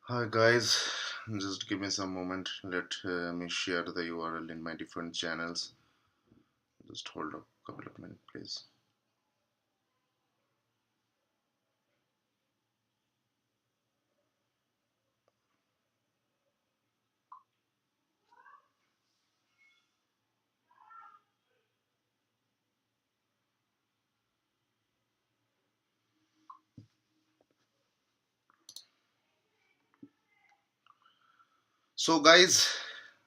Hi guys, just give me some moment. Let me share the URL in my different channels. Just hold a couple of minutes, please. So guys,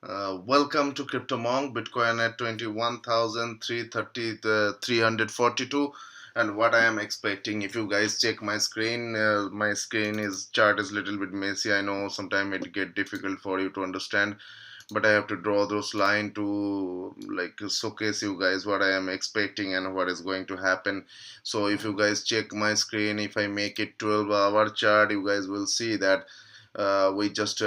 welcome to Crypto Monk. Bitcoin at 21,342, and what I am expecting. If you guys check my screen is chart is little bit messy. I know sometimes it get difficult for you to understand, but I have to draw those line to like showcase you guys what I am expecting and what is going to happen. So if you guys check my screen, if I make it 12-hour chart, you guys will see that we just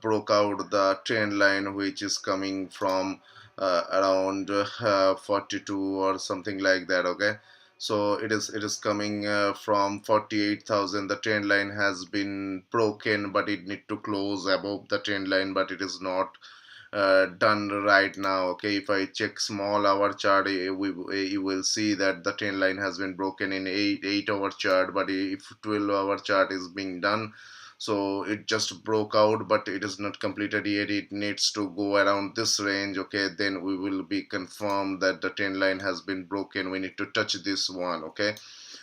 broke out the trend line which is coming from around 42 or something like that. Okay, so it is coming from 48,000. The trend line has been broken, but it need to close above the trend line, but it is not done right now. Okay, if I check small hour chart, you will see that the trend line has been broken in 8 hour chart, but if 12-hour chart is being done, so it just broke out, but it is not completed yet. It needs to go around this range. Okay, then we will be confirmed that the trend line has been broken. We need to touch this one. Okay,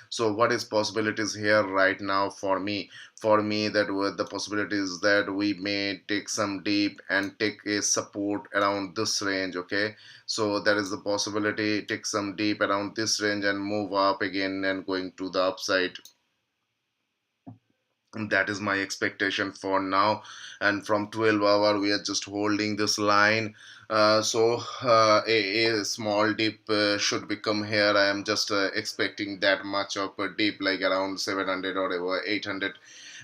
so what is possibilities here right now for me? For me, that were the possibilities that we may take some deep and take a support around this range. Okay, so that is the possibility. Take some deep around this range and move up again and going to the upside. That is my expectation for now. And from 12-hour we are just holding this line. A small dip should become here. I am just expecting that much of a dip, like around 700 or over 800.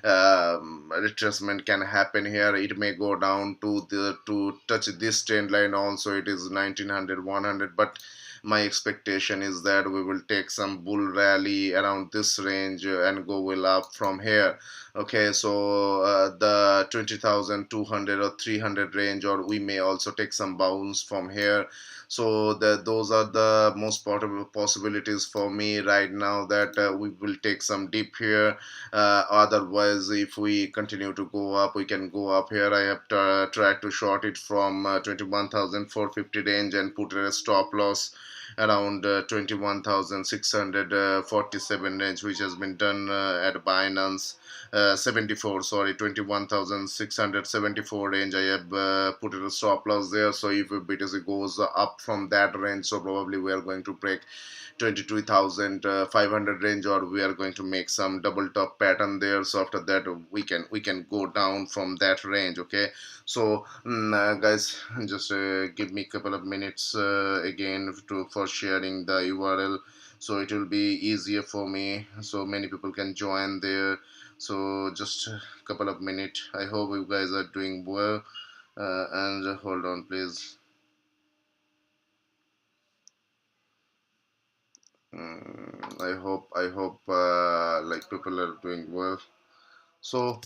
Retracement can happen here. It may go down to touch this trend line also. It is 1900 100, but my expectation is that we will take some bull rally around this range and go well up from here. Okay, so the 20,200 or 300 range, or we may also take some bounce from here. So those are the most possibilities for me right now, that we will take some dip here. Otherwise, if we continue to go up, we can go up here. I have tried to short it from 21,450 range and put a stop loss around 21,647 range, which has been done at Binance. 74, sorry, 21,674 range. I have put a stop loss there. So if BTC goes up from that range, so probably we are going to break 22,500 range, or we are going to make some double top pattern there. So after that we can go down from that range. Okay, so guys, just give me a couple of minutes again for sharing the URL, so it will be easier for me, so many people can join there. So just a couple of minutes. I hope you guys are doing well. And hold on, please. I hope like people are doing well. So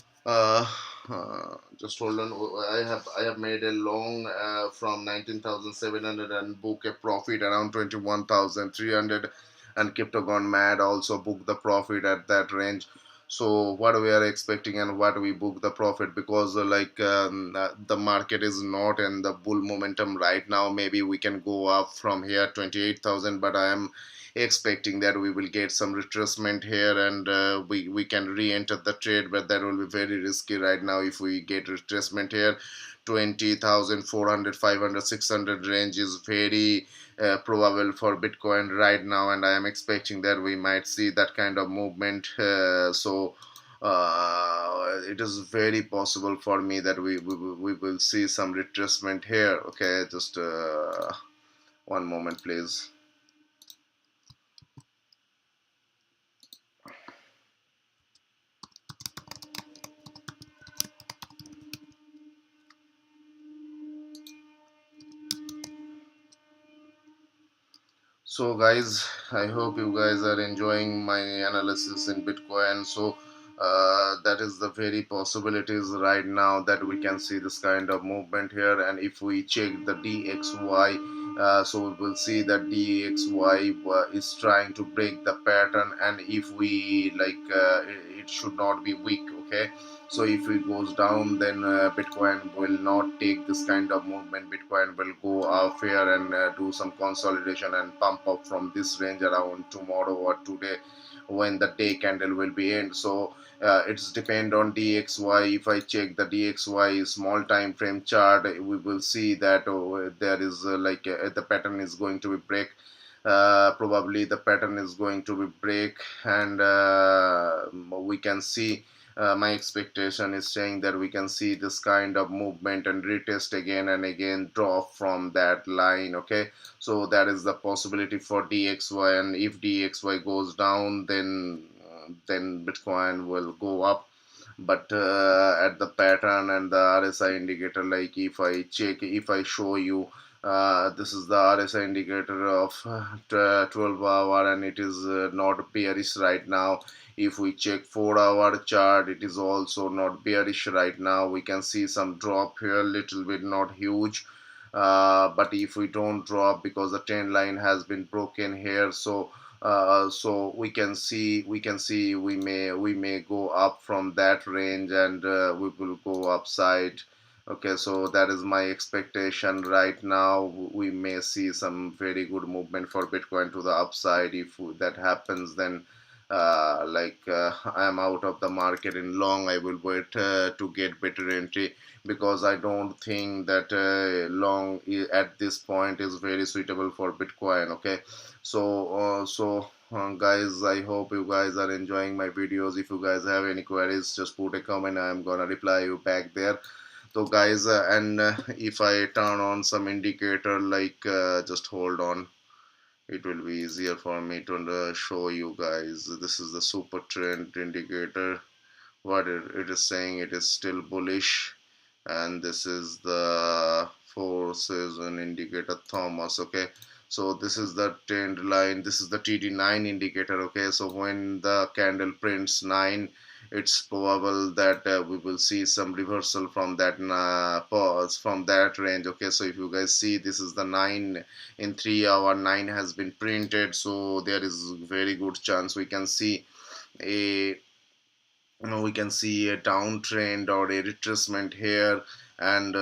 just hold on. I have made a long from 19,700 and book a profit around 21,300, and crypto gone mad also book the profit at that range. So what we are expecting and what we book the profit, because the market is not in the bull momentum right now. Maybe we can go up from here 28,000, but I am expecting that we will get some retracement here, and we can re-enter the trade, but that will be very risky right now. If we get retracement here, 20,400, 500, 600 range is very probable for Bitcoin right now, and I am expecting that we might see that kind of movement. It is very possible for me that we will see some retracement here. Okay, just one moment, please. So guys, I hope you guys are enjoying my analysis in Bitcoin. So That is the very possibilities right now that we can see this kind of movement here. And if we check the DXY, so we will see that DXY is trying to break the pattern, and if we like it should not be weak. Okay, so if it goes down, then Bitcoin will not take this kind of movement. Bitcoin will go up here and do some consolidation and pump up from this range around tomorrow or today, when the day candle will be end. So it's depend on DXY. If I check the DXY small time frame chart, we will see that there is the pattern is going to be break. Probably the pattern is going to be break, and we can see my expectation is saying that we can see this kind of movement and retest again and again, drop from that line. Okay, so that is the possibility for DXY, and if DXY goes down, then Bitcoin will go up. But at the pattern and the RSI indicator, like if I show you, this is the RSI indicator of 12 hour, and it is not bearish right now. If we check 4 hour chart, it is also not bearish right now. We can see some drop here, little bit, not huge. But if we don't drop, because the trend line has been broken here, so we may go up from that range, and we will go upside. Okay, so that is my expectation right now. We may see some very good movement for Bitcoin to the upside. If that happens, then I am out of the market in long. I will wait to get better entry, because I don't think that long at this point is very suitable for Bitcoin. Okay, guys, I hope you guys are enjoying my videos. If you guys have any queries, just put a comment. I'm gonna reply you back there. So guys, and if I turn on some indicator, just hold on, it will be easier for me to show you guys. This is the super trend indicator. What it is saying, it is still bullish, and this is the 4 season indicator, Thomas. Okay, so this is the trend line, this is the TD9 indicator. Okay, so when the candle prints 9, it's probable that we will see some reversal from that pause from that range. Okay, so if you guys see, this is the 9 in 3 hour, 9 has been printed, so there is very good chance we can see a downtrend or a retracement here. And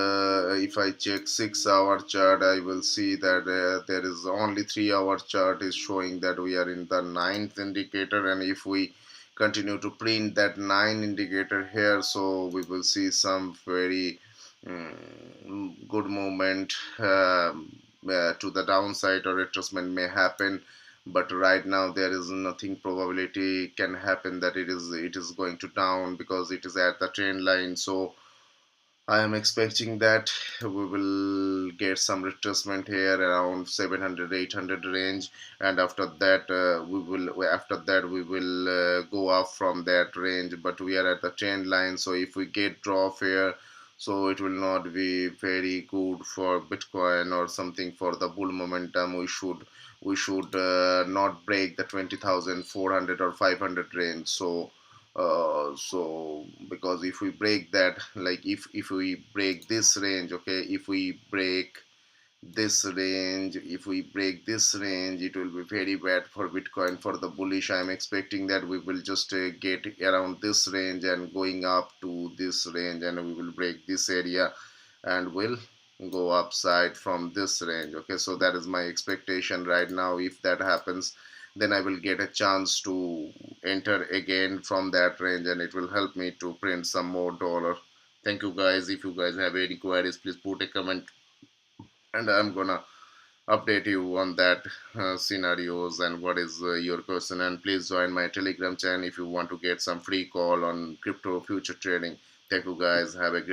if I check 6 hour chart, I will see that there is only 3 hour chart is showing that we are in the ninth indicator, and if we continue to print that 9 indicator here, so we will see some very good movement to the downside, or retracement may happen. But right now there is nothing probability can happen that it is going to down, because it is at the trend line. So I am expecting that we will get some retracement here around 700 800 range, and after that we will go up from that range. But we are at the trend line, so if we get drop here, so it will not be very good for Bitcoin or something. For the bull momentum, we should not break the 20,400 or 500 range. So because if we break that, like if we break this range, okay, if we break this range, it will be very bad for Bitcoin. For the bullish, I am expecting that we will just get around this range and going up to this range, and we will break this area and will go upside from this range. Okay, so that is my expectation right now. If that happens, then I will get a chance to enter again from that range, and it will help me to print some more dollar. Thank you guys. If you guys have any queries, please put a comment, and I'm gonna update you on that scenarios and what is your question. And please join my Telegram channel if you want to get some free call on crypto future trading. Thank you guys, have a great